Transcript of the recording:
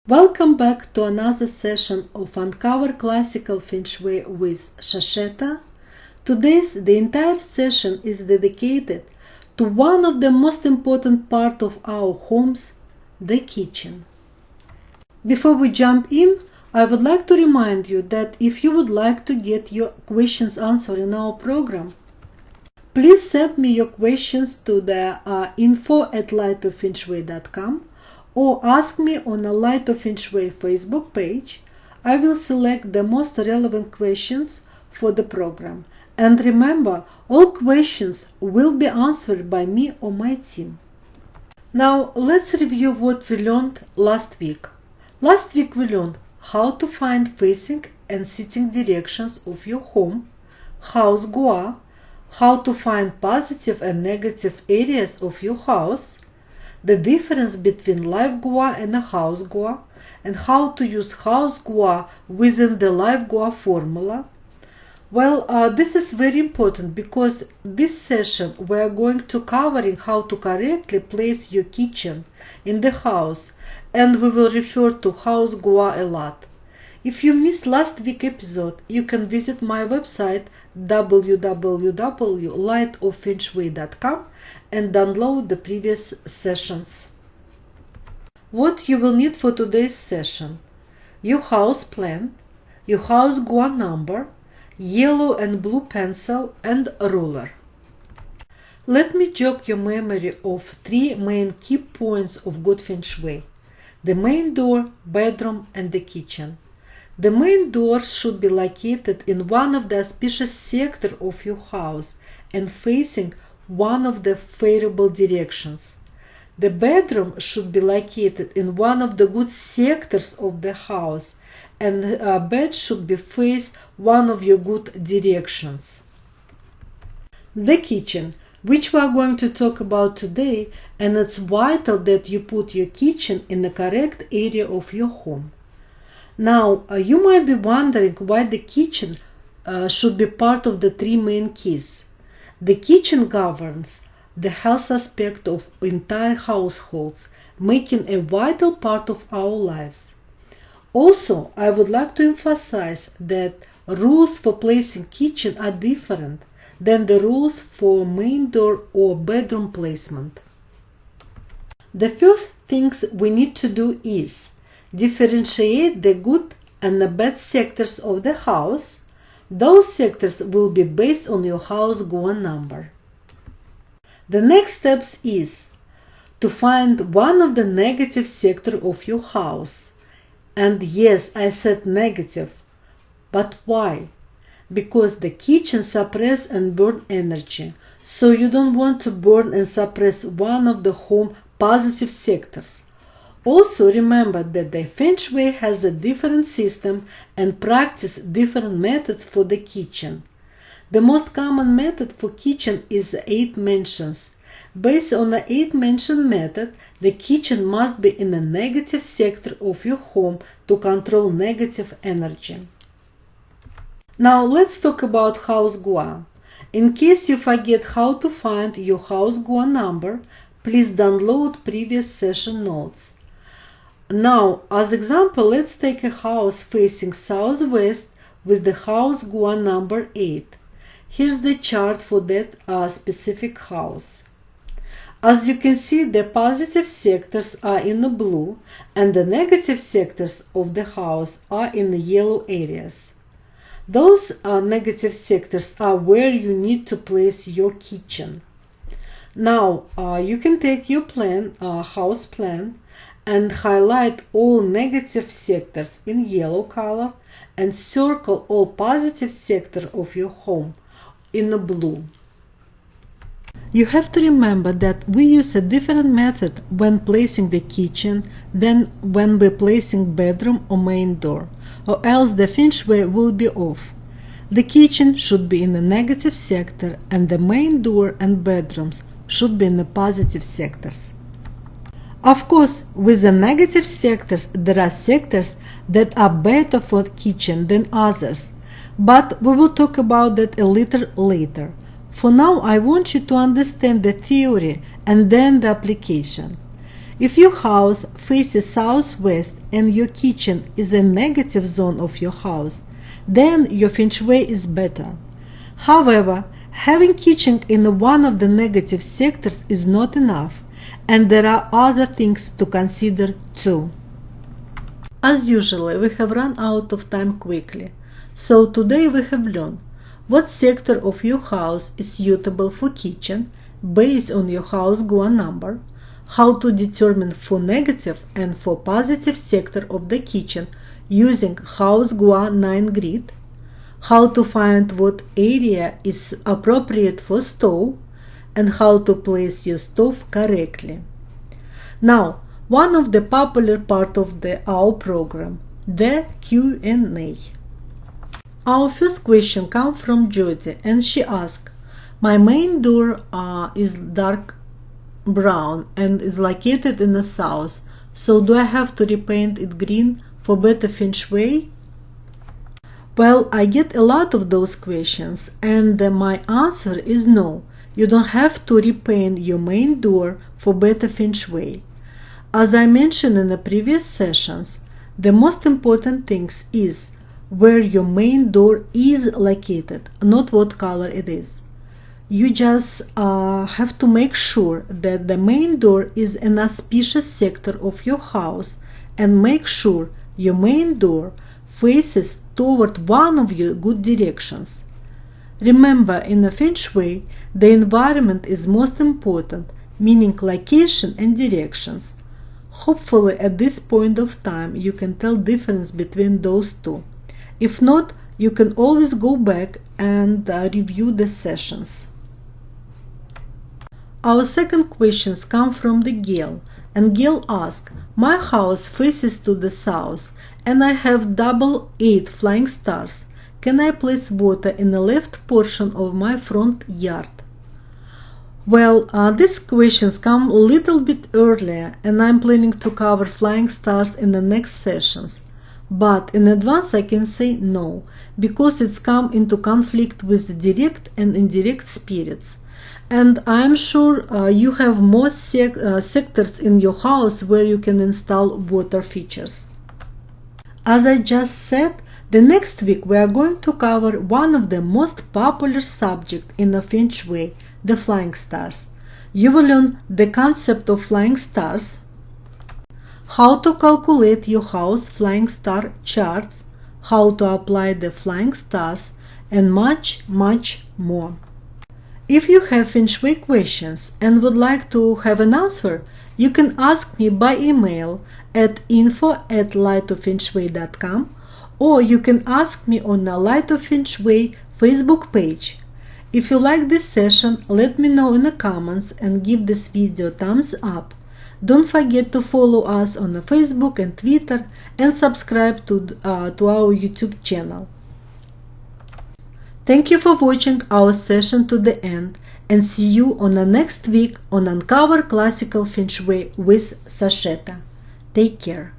Welcome back to another session of Uncover Classical Feng Shui with Shasheta. The entire session is dedicated to one of the most important parts of our homes, the kitchen. Before we jump in, I would like to remind you that if you would like to get your questions answered in our program, please send me your questions to the info@lightofengshui.com or ask me on a Light of Feng Shui Facebook page. I will select the most relevant questions for the program. And remember, all questions will be answered by me or my team. Now, let's review what we learned last week. Last week we learned how to find facing and sitting directions of your home, house Guan, how to find positive and negative areas of your house, the difference between live Guan and a house Guan, and how to use house Guan within the live Guan formula. Well, this is very important because this session we are going to covering how to correctly place your kitchen in the house, and we will refer to house Guan a lot. If you missed last week's episode, you can visit my website www.lightofengshui.com and download the previous sessions. What you will need for today's session: your house plan, your house Guan number, yellow and blue pencil, and ruler. Let me jog your memory of three main key points of good Feng Shui: the main door, bedroom, and the kitchen. The main door should be located in one of the auspicious sectors of your house and facing one of the favorable directions. The bedroom should be located in one of the good sectors of the house, and a bed should be face one of your good directions. The kitchen, which we are going to talk about today, and it's vital that you put your kitchen in the correct area of your home. Now, you might be wondering why the kitchen should be part of the three main keys. The kitchen governs the health aspect of entire households, making a vital part of our lives. Also, I would like to emphasize that rules for placing kitchen are different than the rules for main door or bedroom placement. The first things we need to do is differentiate the good and the bad sectors of the house. Those sectors will be based on your house Guan number. The next steps is to find one of the negative sector of your house. And yes, I said negative. But why? Because the kitchen suppress and burn energy. So you don't want to burn and suppress one of the home positive sectors. Also remember that the Feng Shui has a different system and practice different methods for the kitchen. The most common method for kitchen is 8 mansions. Based on the 8 mansion method, the kitchen must be in a negative sector of your home to control negative energy. Now let's talk about house Guan. In case you forget how to find your house Guan number, please download previous session notes. Now, as example, let's take a house facing southwest with the house Guan number 8. Here's the chart for that specific house. As you can see, the positive sectors are in the blue and the negative sectors of the house are in the yellow areas. Those negative sectors are where you need to place your kitchen. Now, you can take your plan, house plan, and highlight all negative sectors in yellow color and circle all positive sectors of your home in the blue. You have to remember that we use a different method when placing the kitchen than when we're placing bedroom or main door, or else the Feng Shui will be off. The kitchen should be in the negative sector and the main door and bedrooms should be in the positive sectors. Of course, with the negative sectors, there are sectors that are better for kitchen than others, but we will talk about that a little later. For now, I want you to understand the theory and then the application. If your house faces southwest and your kitchen is a negative zone of your house, then your Feng Shui is better. However, having kitchen in one of the negative sectors is not enough, and there are other things to consider too. As usual, we have run out of time quickly, so today we have learned what sector of your house is suitable for kitchen based on your house Guan number, how to determine for negative and for positive sector of the kitchen using house Guan 9 grid, how to find what area is appropriate for stove, and how to place your stove correctly. Now, one of the popular part of our program, the Q&A. Our first question comes from Jody, and she asked, my main door is dark brown and is located in the south, so do I have to repaint it green for better Feng Shui? Well, I get a lot of those questions, and my answer is no. You don't have to repaint your main door for better Feng Shui. As I mentioned in the previous sessions, the most important thing is where your main door is located, not what color it is. You just have to make sure that the main door is an auspicious sector of your house, and make sure your main door faces toward one of your good directions. Remember, in the Feng Shui, the environment is most important, meaning location and directions. Hopefully at this point of time you can tell difference between those two. If not, you can always go back and review the sessions. Our second questions come from the Gail, and Gail asks, my house faces to the south and I have double 8 flying stars. Can I place water in the left portion of my front yard? Well, these questions come a little bit earlier, and I'm planning to cover flying stars in the next sessions. But in advance I can say no, because it's come into conflict with the direct and indirect spirits. And I'm sure you have more sectors in your house where you can install water features. As I just said, the next week we are going to cover one of the most popular subjects in the Feng Shui, the flying stars. You will learn the concept of flying stars, how to calculate your house flying star charts, how to apply the flying stars, and much, much more. If you have Feng Shui questions and would like to have an answer, you can ask me by email at info@lightofengshui.com, or you can ask me on the Light of Feng Shui Facebook page. If you like this session, let me know in the comments and give this video a thumbs up. Don't forget to follow us on the Facebook and Twitter, and subscribe to our YouTube channel. Thank you for watching our session to the end, and see you on the next week on Uncover Classical Feng Shui with Sasheta. Take care.